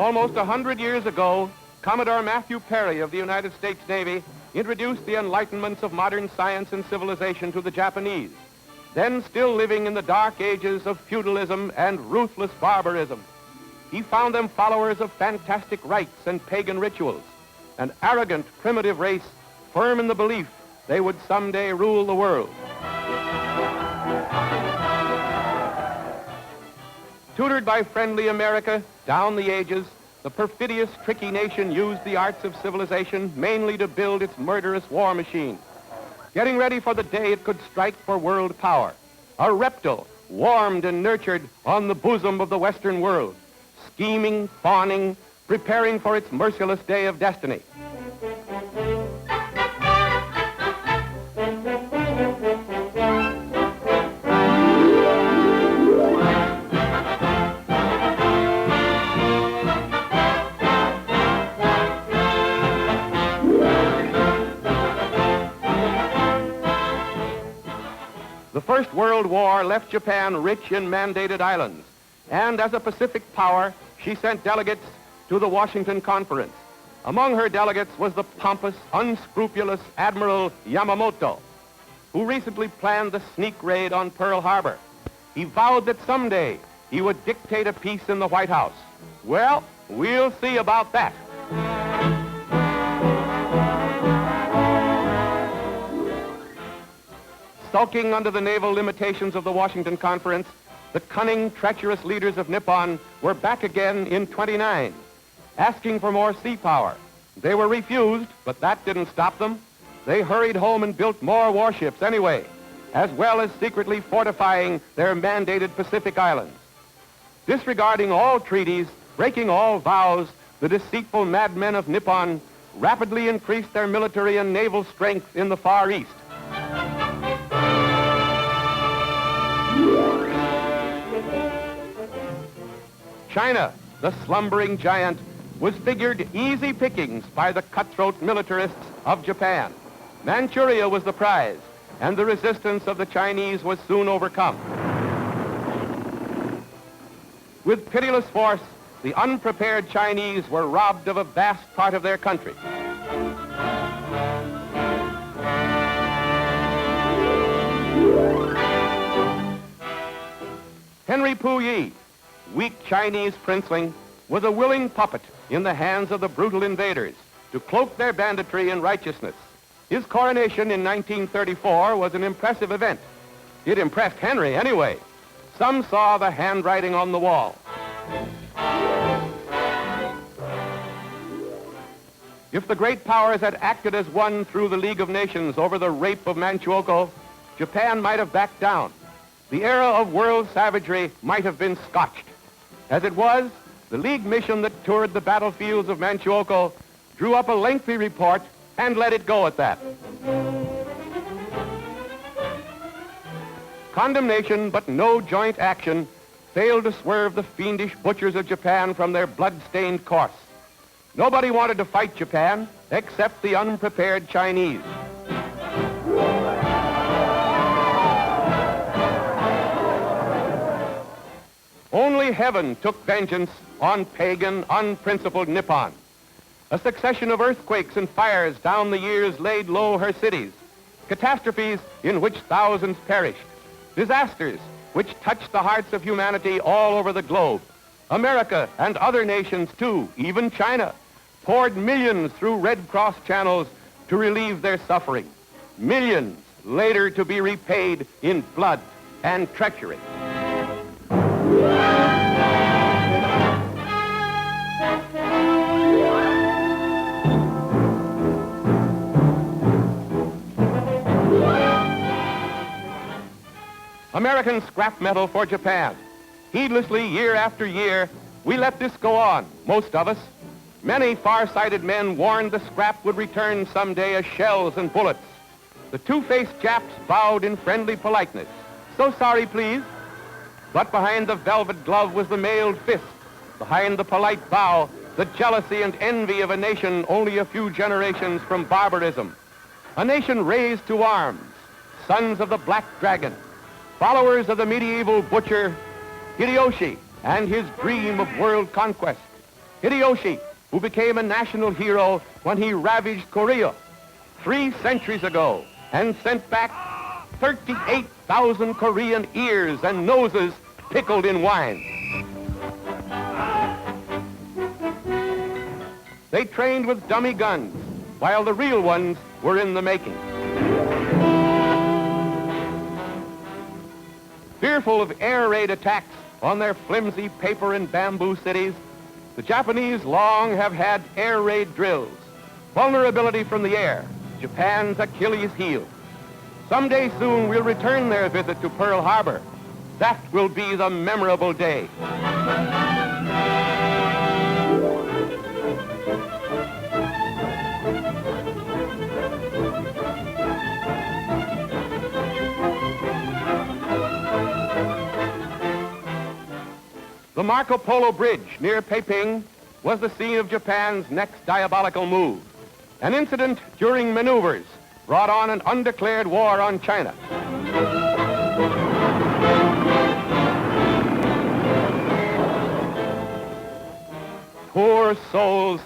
Almost 100 years ago, Commodore Matthew Perry of the United States Navy introduced the enlightenments of modern science and civilization to the Japanese, then still living in the dark ages of feudalism and ruthless barbarism. He found them followers of fantastic rites and pagan rituals, an arrogant, primitive race firm in the belief they would someday rule the world. Tutored by friendly America down the ages, the perfidious, tricky nation used the arts of civilization mainly to build its murderous war machine, getting ready for the day it could strike for world power. A reptile warmed and nurtured on the bosom of the Western world, scheming, fawning, preparing for its merciless day of destiny. The First World War left Japan rich in mandated islands, and as a Pacific power, she sent delegates to the Washington Conference. Among her delegates was the pompous, unscrupulous Admiral Yamamoto, who recently planned the sneak raid on Pearl Harbor. He vowed that someday he would dictate a peace in the White House. Well, we'll see about that. Sulking under the naval limitations of the Washington Conference, the cunning, treacherous leaders of Nippon were back again in '29, asking for more sea power. They were refused, but that didn't stop them. They hurried home and built more warships anyway, as well as secretly fortifying their mandated Pacific islands. Disregarding all treaties, breaking all vows, the deceitful madmen of Nippon rapidly increased their military and naval strength in the Far East. China, the slumbering giant, was figured easy pickings by the cutthroat militarists of Japan. Manchuria was the prize, and the resistance of the Chinese was soon overcome. With pitiless force, the unprepared Chinese were robbed of a vast part of their country. Henry Puyi, weak Chinese princeling, was a willing puppet in the hands of the brutal invaders to cloak their banditry in righteousness. His coronation in 1934 was an impressive event. It impressed Henry anyway. Some saw the handwriting on the wall. If the great powers had acted as one through the League of Nations over the rape of Manchukuo, Japan might have backed down. The era of world savagery might have been scotched. As it was, the League mission that toured the battlefields of Manchukuo drew up a lengthy report and let it go at that. Condemnation, but no joint action, failed to swerve the fiendish butchers of Japan from their blood-stained course. Nobody wanted to fight Japan except the unprepared Chinese. Only heaven took vengeance on pagan, unprincipled Nippon. A succession of earthquakes and fires down the years laid low her cities, catastrophes in which thousands perished, disasters which touched the hearts of humanity all over the globe. America and other nations, too, even China, poured millions through Red Cross channels to relieve their suffering. Millions later to be repaid in blood and treachery. American scrap metal for Japan. Heedlessly, year after year, we let this go on, most of us. Many far-sighted men warned the scrap would return someday as shells and bullets. The two-faced Japs bowed in friendly politeness. So sorry, please. But behind the velvet glove was the mailed fist. Behind the polite bow, the jealousy and envy of a nation only a few generations from barbarism. A nation raised to arms, sons of the Black Dragon, followers of the medieval butcher Hideyoshi and his dream of world conquest. Hideyoshi, who became a national hero when he ravaged Korea 3 centuries ago and sent back 38,000 Korean ears and noses pickled in wine. They trained with dummy guns, while the real ones were in the making. Fearful of air raid attacks on their flimsy paper and bamboo cities, the Japanese long have had air raid drills. Vulnerability from the air, Japan's Achilles heel. Someday soon we'll return their visit to Pearl Harbor. That will be the memorable day. The Marco Polo Bridge near Peiping was the scene of Japan's next diabolical move. An incident during maneuvers brought on an undeclared war on China. Poor souls,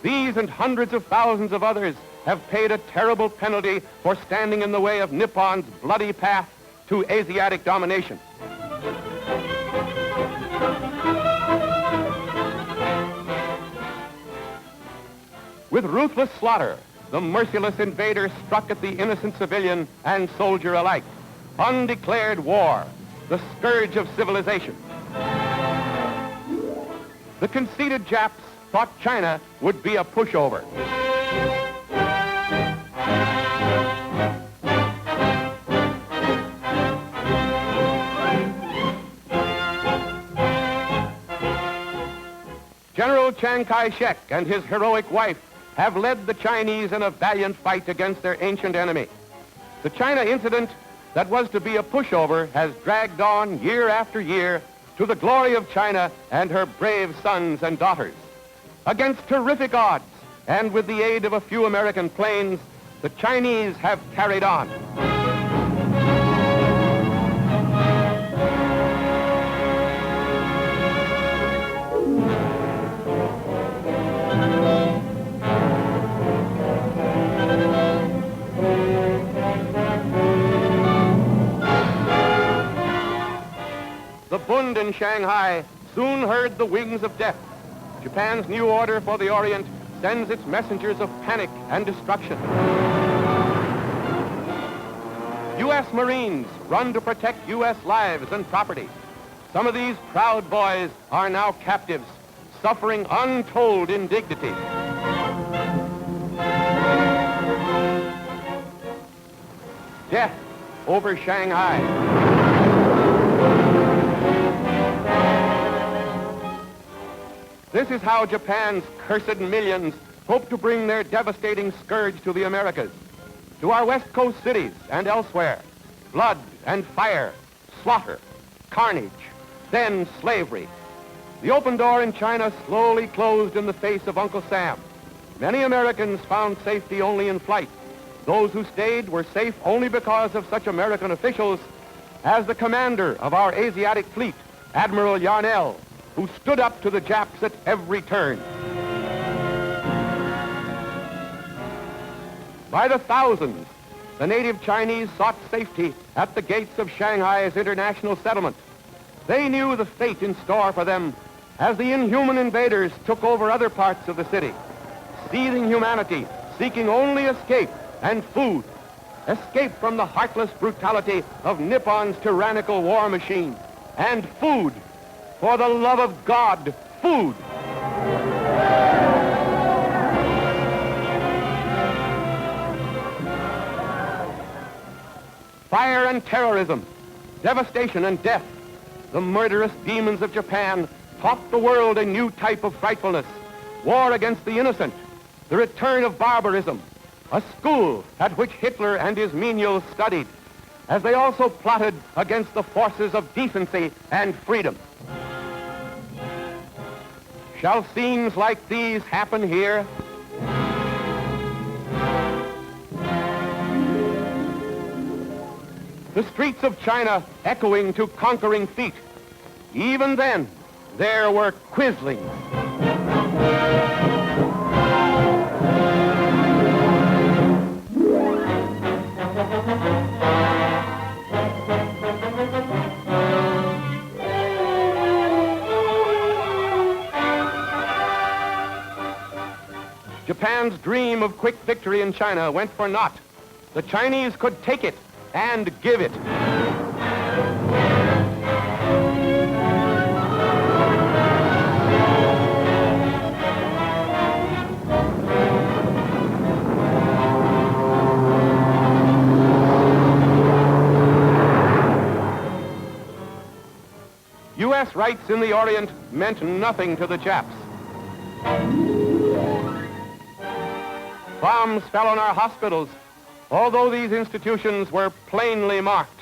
these and hundreds of thousands of others have paid a terrible penalty for standing in the way of Nippon's bloody path to Asiatic domination. With ruthless slaughter, the merciless invader struck at the innocent civilian and soldier alike. Undeclared war, the scourge of civilization. The conceited Japs thought China would be a pushover. General Chiang Kai-shek and his heroic wife have led the Chinese in a valiant fight against their ancient enemy. The China incident that was to be a pushover has dragged on year after year to the glory of China and her brave sons and daughters. Against terrific odds, and with the aid of a few American planes, the Chinese have carried on. The Bund in Shanghai soon heard the wings of death. Japan's new order for the Orient sends its messengers of panic and destruction. U.S. Marines run to protect U.S. lives and property. Some of these proud boys are now captives, suffering untold indignities. Death over Shanghai. This is how Japan's cursed millions hope to bring their devastating scourge to the Americas, to our West Coast cities and elsewhere. Blood and fire, slaughter, carnage, then slavery. The open door in China slowly closed in the face of Uncle Sam. Many Americans found safety only in flight. Those who stayed were safe only because of such American officials as the commander of our Asiatic fleet, Admiral Yarnell, who stood up to the Japs at every turn. By the thousands, the native Chinese sought safety at the gates of Shanghai's international settlement. They knew the fate in store for them as the inhuman invaders took over other parts of the city. Seething humanity, seeking only escape and food. Escape from the heartless brutality of Nippon's tyrannical war machine. And food. For the love of God, food. Fire and terrorism, devastation and death. The murderous demons of Japan taught the world a new type of frightfulness. War against the innocent, the return of barbarism, a school at which Hitler and his menials studied, as they also plotted against the forces of decency and freedom. Shall scenes like these happen here? The streets of China echoing to conquering feet. Even then, there were quislings. Japan's dream of quick victory in China went for naught. The Chinese could take it and give it. U.S. rights in the Orient meant nothing to the Japs. Bombs fell on our hospitals, although these institutions were plainly marked.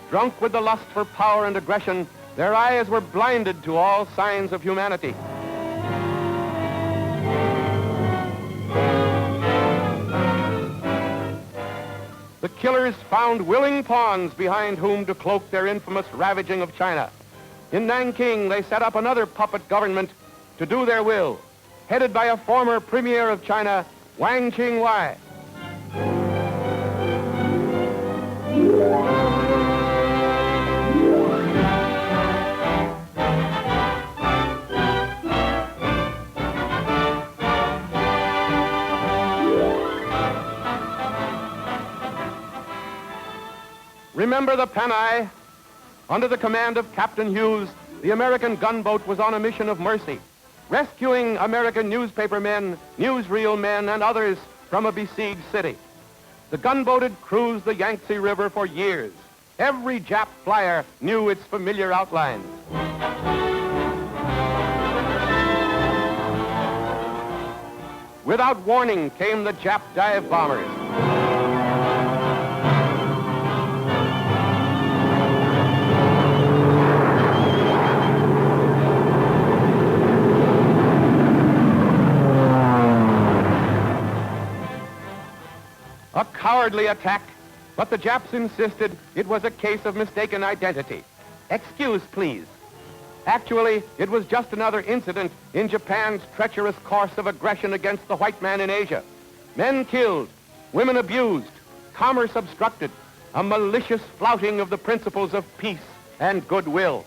Drunk with the lust for power and aggression, their eyes were blinded to all signs of humanity. The killers found willing pawns behind whom to cloak their infamous ravaging of China. In Nanking, they set up another puppet government to do their will, headed by a former premier of China, Wang Qingwai. Remember the Panay? Under the command of Captain Hughes, the American gunboat was on a mission of mercy, rescuing American newspaper men, newsreel men, and others from a besieged city. The gunboat had cruised the Yangtze River for years. Every Jap flyer knew its familiar outlines. Without warning came the Jap dive bombers. A cowardly attack, but the Japs insisted it was a case of mistaken identity. Excuse, please. Actually, it was just another incident in Japan's treacherous course of aggression against the white man in Asia. Men killed, women abused, commerce obstructed, a malicious flouting of the principles of peace and goodwill.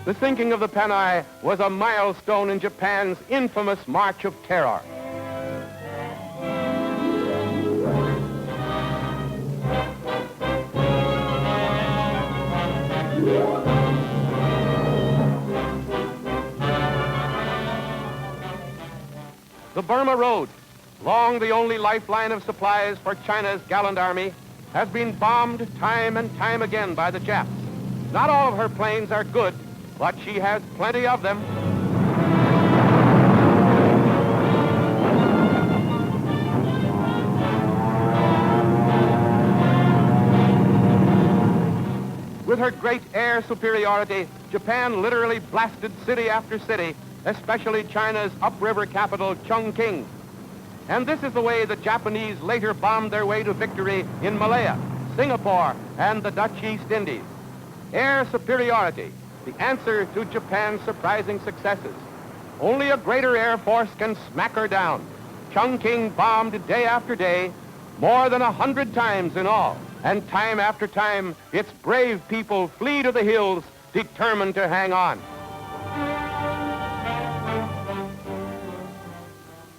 The sinking of the Panay was a milestone in Japan's infamous March of Terror. The Burma Road, long the only lifeline of supplies for China's gallant army, has been bombed time and time again by the Japs. Not all of her planes are good, but she has plenty of them. With her great air superiority, Japan literally blasted city after city, especially China's upriver capital, Chongqing. And this is the way the Japanese later bombed their way to victory in Malaya, Singapore, and the Dutch East Indies. Air superiority, the answer to Japan's surprising successes. Only a greater air force can smack her down. Chongqing bombed day after day, more than 100 times in all. And time after time, its brave people flee to the hills, determined to hang on.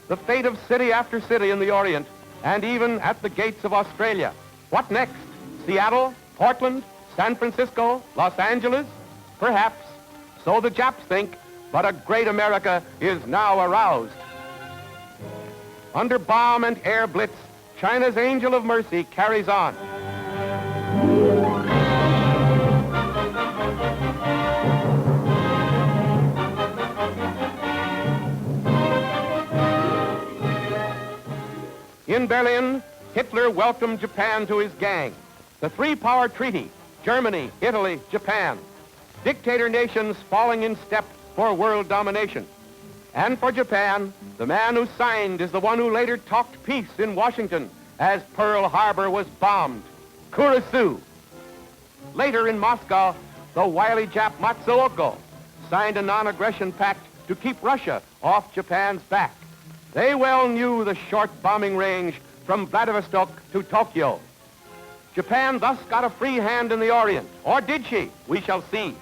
The fate of city after city in the Orient, and even at the gates of Australia. What next? Seattle, Portland, San Francisco, Los Angeles? Perhaps. So the Japs think, but a great America is now aroused. Under bomb and air blitz, China's Angel of Mercy carries on. In Berlin, Hitler welcomed Japan to his gang. The three-power treaty, Germany, Italy, Japan. Dictator nations falling in step for world domination. And for Japan, the man who signed is the one who later talked peace in Washington as Pearl Harbor was bombed, Kurisu. Later in Moscow, the wily Jap Matsuoka signed a non-aggression pact to keep Russia off Japan's back. They well knew the short bombing range from Vladivostok to Tokyo. Japan thus got a free hand in the Orient. Or did she? We shall see.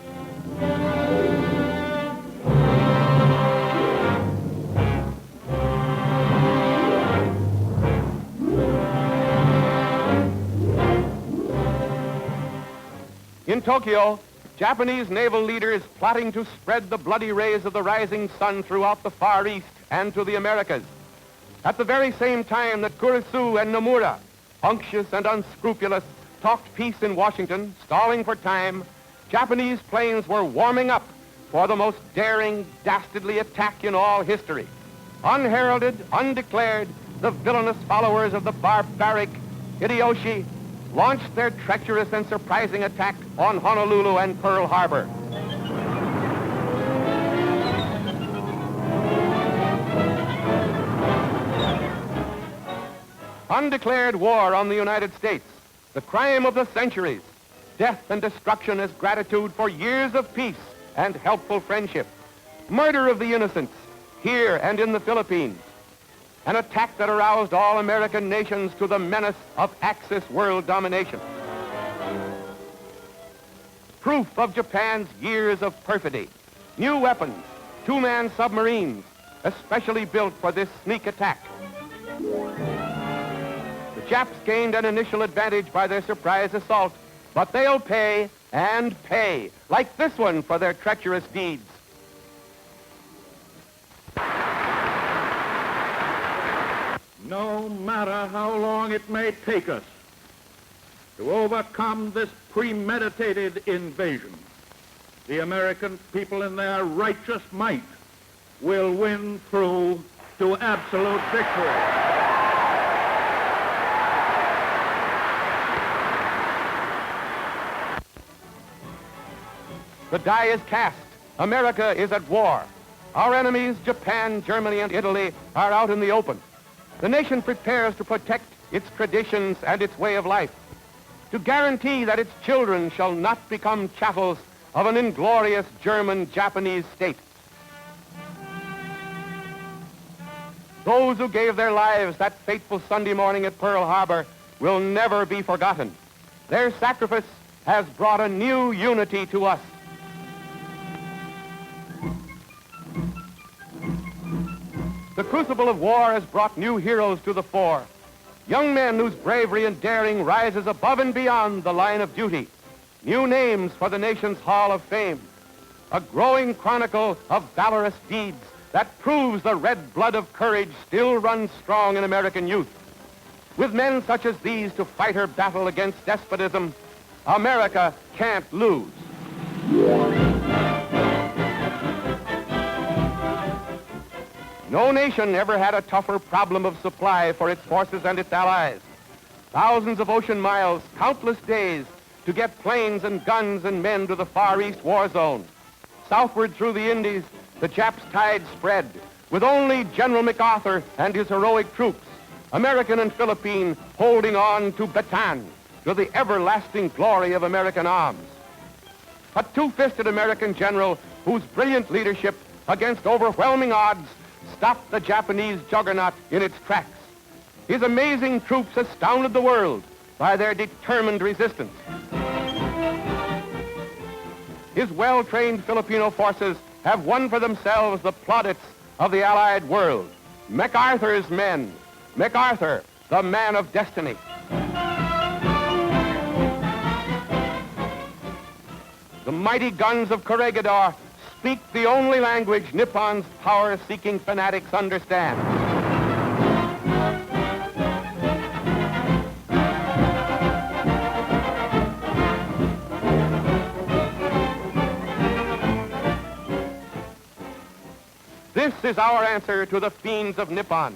In Tokyo, Japanese naval leaders plotting to spread the bloody rays of the rising sun throughout the Far East and to the Americas. At the very same time that Kurusu and Nomura, unctuous and unscrupulous, talked peace in Washington, stalling for time, Japanese planes were warming up for the most daring, dastardly attack in all history. Unheralded, undeclared, the villainous followers of the barbaric Hideyoshi launched their treacherous and surprising attack on Honolulu and Pearl Harbor. Undeclared war on the United States, the crime of the centuries, death and destruction as gratitude for years of peace and helpful friendship, murder of the innocents here and in the Philippines, an attack that aroused all American nations to the menace of Axis world domination. Proof of Japan's years of perfidy, new weapons, two-man submarines, especially built for this sneak attack. The Japs gained an initial advantage by their surprise assault, but they'll pay and pay, like this one, for their treacherous deeds. No matter how long it may take us to overcome this premeditated invasion, the American people in their righteous might will win through to absolute victory. The die is cast. America is at war. Our enemies, Japan, Germany, and Italy, are out in the open. The nation prepares to protect its traditions and its way of life, to guarantee that its children shall not become chattels of an inglorious German-Japanese state. Those who gave their lives that fateful Sunday morning at Pearl Harbor will never be forgotten. Their sacrifice has brought a new unity to us. The crucible of war has brought new heroes to the fore, young men whose bravery and daring rises above and beyond the line of duty, new names for the nation's Hall of Fame, a growing chronicle of valorous deeds that proves the red blood of courage still runs strong in American youth. With men such as these to fight her battle against despotism, America can't lose. No nation ever had a tougher problem of supply for its forces and its allies. Thousands of ocean miles, countless days to get planes and guns and men to the Far East war zone. Southward through the Indies, the Japs' tide spread, with only General MacArthur and his heroic troops, American and Philippine, holding on to Bataan, to the everlasting glory of American arms. A two-fisted American general whose brilliant leadership against overwhelming odds stopped the Japanese juggernaut in its tracks. His amazing troops astounded the world by their determined resistance. His well-trained Filipino forces have won for themselves the plaudits of the Allied world. MacArthur's men. MacArthur, the man of destiny. The mighty guns of Corregidor speak the only language Nippon's power-seeking fanatics understand. This is our answer to the fiends of Nippon.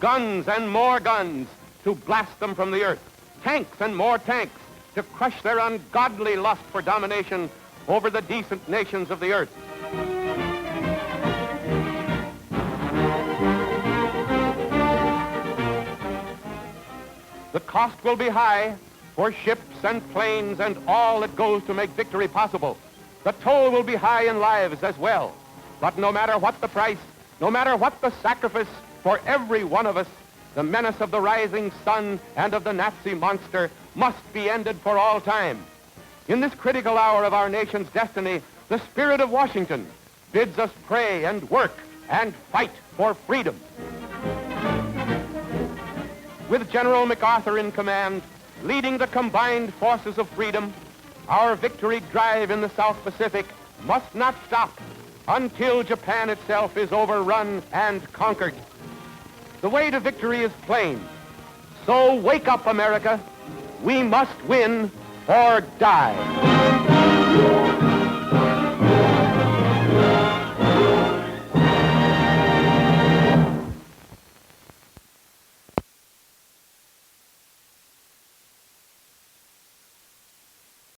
Guns and more guns to blast them from the earth. Tanks and more tanks to crush their ungodly lust for domination over the decent nations of the earth. The cost will be high for ships and planes and all that goes to make victory possible. The toll will be high in lives as well. But no matter what the price, no matter what the sacrifice, for every one of us, The menace of the rising sun and of the Nazi monster must be ended for all time. In this critical hour of our nation's destiny, the spirit of Washington bids us pray and work and fight for freedom. With General MacArthur in command, leading the combined forces of freedom, our victory drive in the South Pacific must not stop until Japan itself is overrun and conquered. The way to victory is plain. So wake up, America. We must win or die.